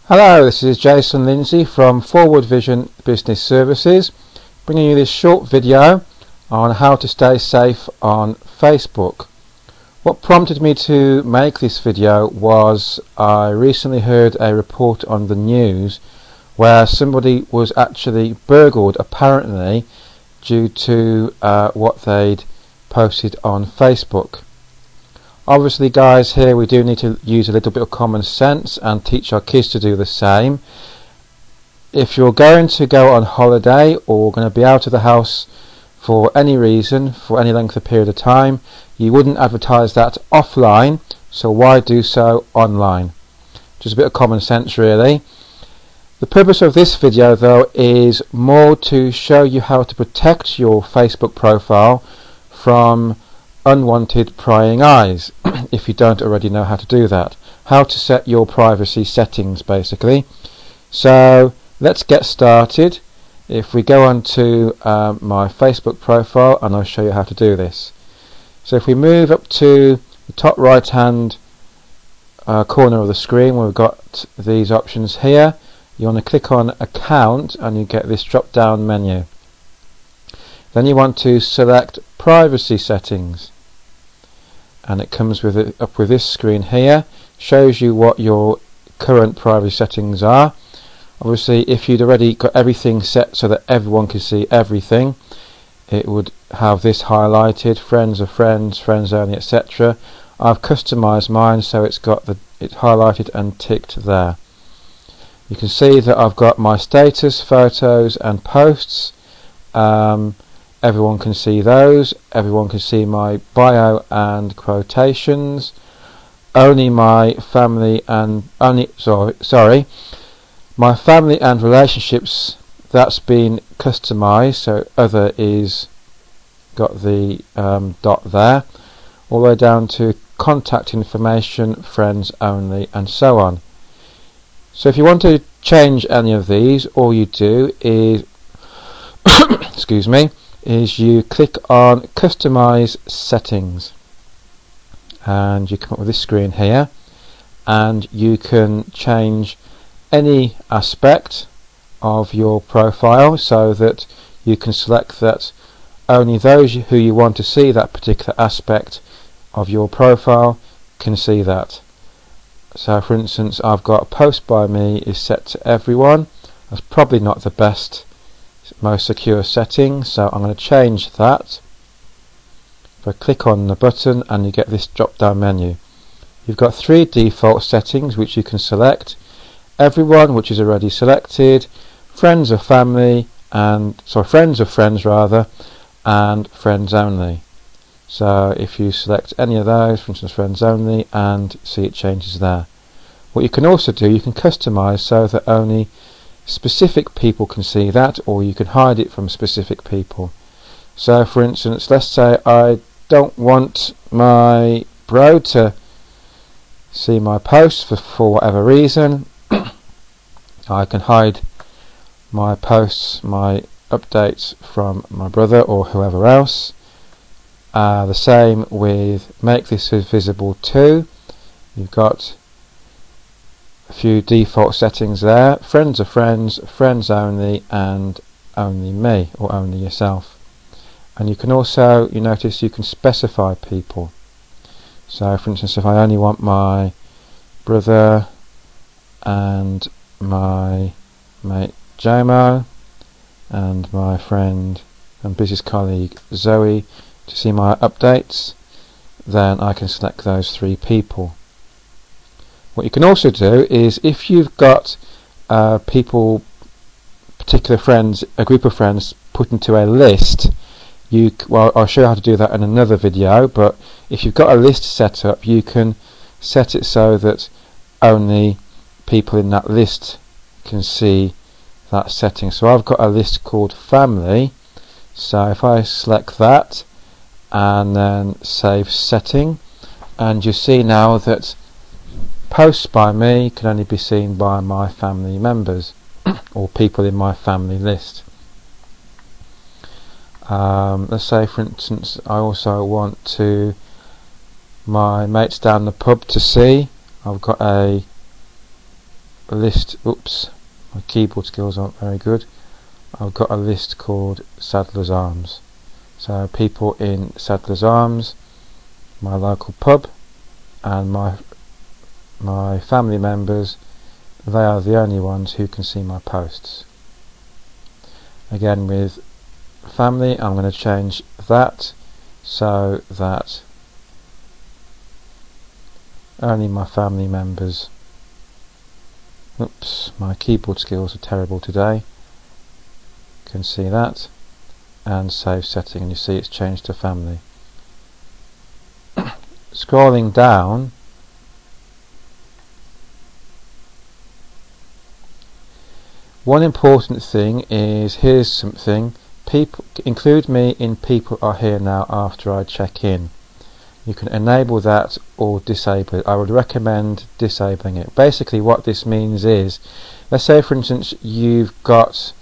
Hello, this is Jason Lindsay from Forward Vision Business Services, bringing you this short video on how to stay safe on Facebook. What prompted me to make this video was I recently heard a report on the news where somebody was actually burgled, apparently, due to what they'd posted on Facebook. Obviously, guys, here we do need to use a little bit of common sense and teach our kids to do the same. If you're going to go on holiday or going to be out of the house for any reason, for any length of period of time, you wouldn't advertise that offline, so why do so online? Just a bit of common sense, really. The purpose of this video, though, is more to show you how to protect your Facebook profile from unwanted prying eyes, if you don't already know how to do that. How to set your privacy settings, basically. So let's get started. If we go on to my Facebook profile, and I'll show you how to do this. So if we move up to the top right hand corner of the screen, where we've got these options here, you want to click on account and you get this drop down menu. Then you want to select privacy settings, and it comes with up with this screen here, shows you what your current privacy settings are. Obviously, if you'd already got everything set so that everyone can see everything, it would have this highlighted, friends of friends, friends only, etc. I've customized mine so it's got it highlighted and ticked there. You can see that I've got my status, photos and posts. Everyone can see those. Everyone can see my bio and quotations. Only my family and my family and relationships, that's been customized, so other is got the dot there, all the way down to contact information, friends only, and so on. So if you want to change any of these, all you do is excuse me, is you click on customize settings, and you come up with this screen here, and you can change any aspect of your profile so that you can select that only those who you want to see that particular aspect of your profile can see that. So for instance, I've got post by me is set to everyone. That's probably not the best, most secure setting, so I'm going to change that. If I click on the button and you get this drop down menu, you've got three default settings which you can select: everyone, which is already selected, friends of family, and friends of friends rather, and friends only. So if you select any of those, for instance friends only, and see it changes there. What you can also do, you can customize so that only specific people can see that, or you can hide it from specific people. So for instance, let's say I don't want my bro to see my posts for whatever reason. I can hide my posts, my updates from my brother or whoever else. The same with make this visible too. You've got a few default settings there: friends of friends, friends only, and only me, or only yourself. And you can also, you notice you can specify people. So for instance, if I only want my brother and my mate Jomo and my friend and business colleague Zoe to see my updates, then I can select those three people. What you can also do is, if you've got people, particular friends, a group of friends put into a list, well, I'll show you how to do that in another video, but if you've got a list set up, you can set it so that only people in that list can see that setting. So I've got a list called family, so if I select that and then save setting, and you see now that posts by me can only be seen by my family members or people in my family list. Let's say for instance I also want to my mates down the pub to see. I've got a a list. Oops, my keyboard skills aren't very good. I've got a list called Sadler's Arms. So people in Sadler's Arms, my local pub, and my family members, they are the only ones who can see my posts. Again, with family, I'm going to change that so that only my family members. Oops, my keyboard skills are terrible today. Can see that, and save setting, and you see it's changed to family. Scrolling down, one important thing is, here's something, people include me in people are here now after I check in. You can enable that or disable it. I would recommend disabling it. Basically what this means is, let's say for instance you've got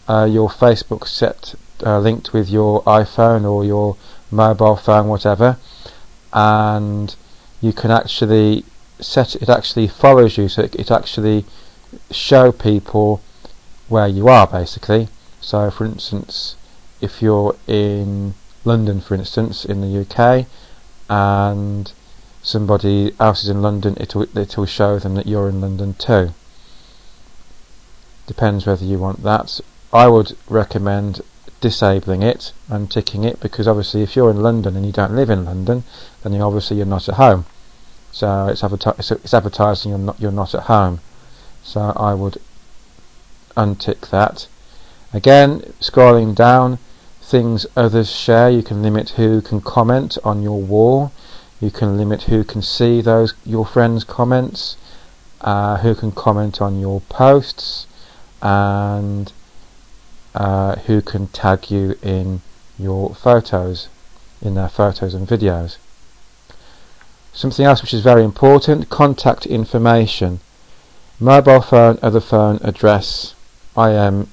your Facebook set linked with your iPhone or your mobile phone, whatever, and you can actually set it actually follows you, so it actually show people where you are, basically. So for instance, if you're in London, for instance, in the UK, and somebody else is in London, it'll show them that you're in London too. Depends whether you want that. I would recommend disabling it and ticking it, because obviously if you're in London and you don't live in London, then you're not at home. So it's advertising you're not at home. So I would untick that. Again, scrolling down, things others share, you can limit who can comment on your wall, you can limit who can see your friends' comments, who can comment on your posts, and who can tag you in your photos, in their photos and videos. Something else which is very important, contact information. Mobile phone, other phone, address, IM,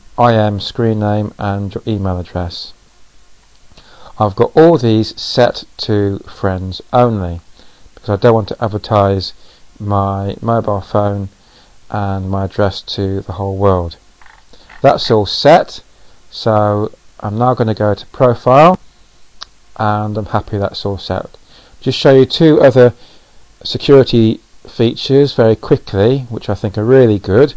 screen name, and your email address. I've got all these set to friends only, because I don't want to advertise my mobile phone and my address to the whole world. That's all set, so I'm now going to go to profile, and I'm happy that's all set. Just show you two other security features very quickly, which I think are really good.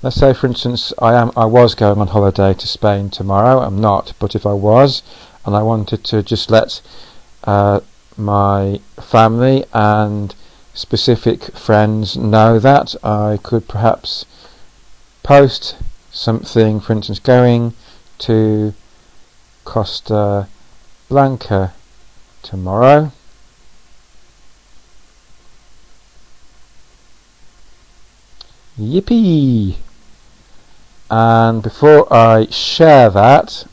Let's say for instance I was going on holiday to Spain tomorrow. I'm not, but if I was and I wanted to just let my family and specific friends know that, I could perhaps post something, for instance, going to Costa Blanca tomorrow. Yippee! And before I share that,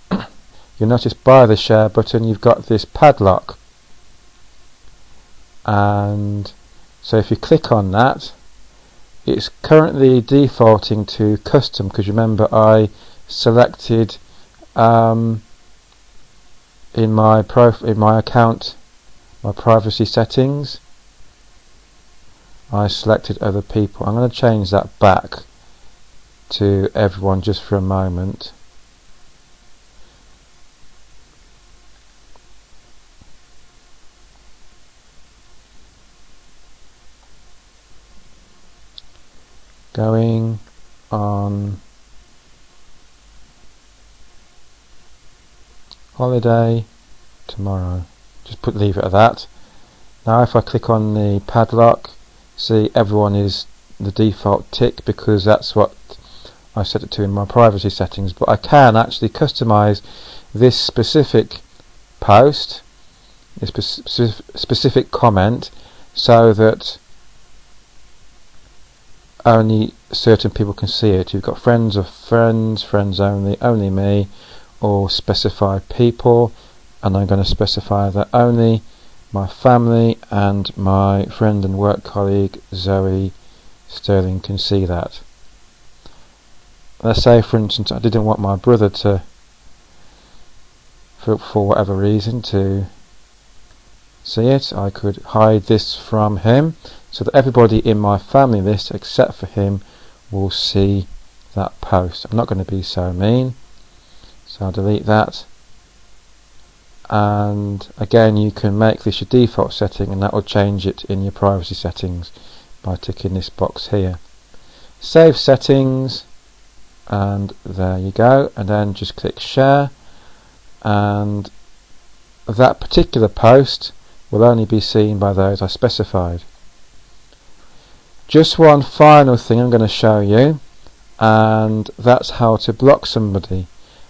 you'll notice by the share button you've got this padlock, and so if you click on that, it's currently defaulting to custom, because remember I selected in my account, my privacy settings, I selected other people. I'm going to change that back to everyone just for a moment. Going on holiday tomorrow. Just leave it at that. Now if I click on the padlock, see everyone is the default tick, because that's what I set it to in my privacy settings. But I can actually customize this specific post, this specific comment, so that only certain people can see it. You've got friends of friends, friends only me, or specify people, and I'm going to specify that only my family and my friend and work colleague Zoe Sterling can see that. Let's say for instance I didn't want my brother to, for whatever reason, to see it. I could hide this from him so that everybody in my family list except for him will see that post. I'm not going to be so mean, so I'll delete that. And again, you can make this your default setting, and that will change it in your privacy settings by ticking this box here. Save settings, and there you go, and then just click share, and that particular post will only be seen by those I specified. Just one final thing I'm going to show you, and that's how to block somebody.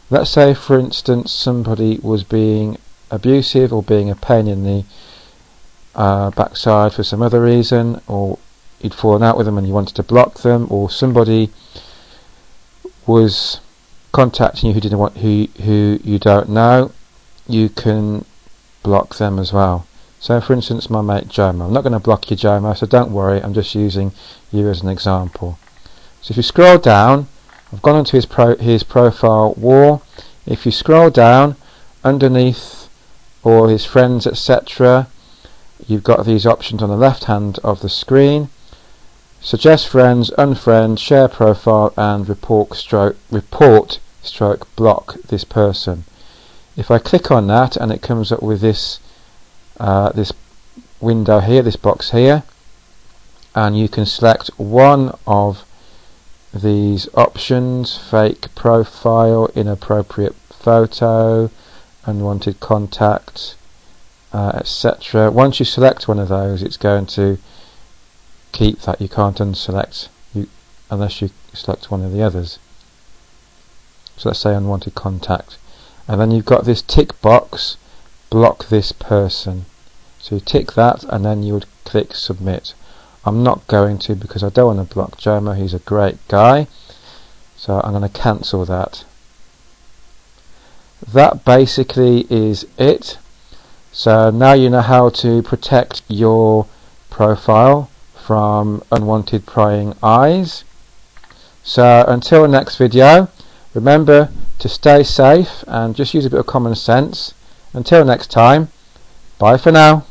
Let's say, for instance, somebody was being abusive or being a pain in the backside for some other reason, or you'd fallen out with them and you wanted to block them, or somebody was contacting you who you don't know. You can block them as well. So for instance, my mate Jomo. I'm not going to block you, Jomo, so don't worry, I'm just using you as an example. So if you scroll down, I've gone onto his profile wall. If you scroll down underneath all his friends, etc., you've got these options on the left hand of the screen: suggest friends, unfriend, share profile, and report stroke block this person. If I click on that, and it comes up with this this window here, this box here, and you can select one of these options: fake profile, inappropriate photo, unwanted contact, etc. Once you select one of those, it's going to keep that. You can't unselect unless you select one of the others. So let's say unwanted contact, and then you've got this tick box: block this person. So you tick that, and then you would click submit. I'm not going to, because I don't want to block Jomo. He's a great guy, so I'm going to cancel that. That basically is it. So now you know how to protect your profile from unwanted prying eyes. So until next video, remember to stay safe and just use a bit of common sense. Until next time, bye for now.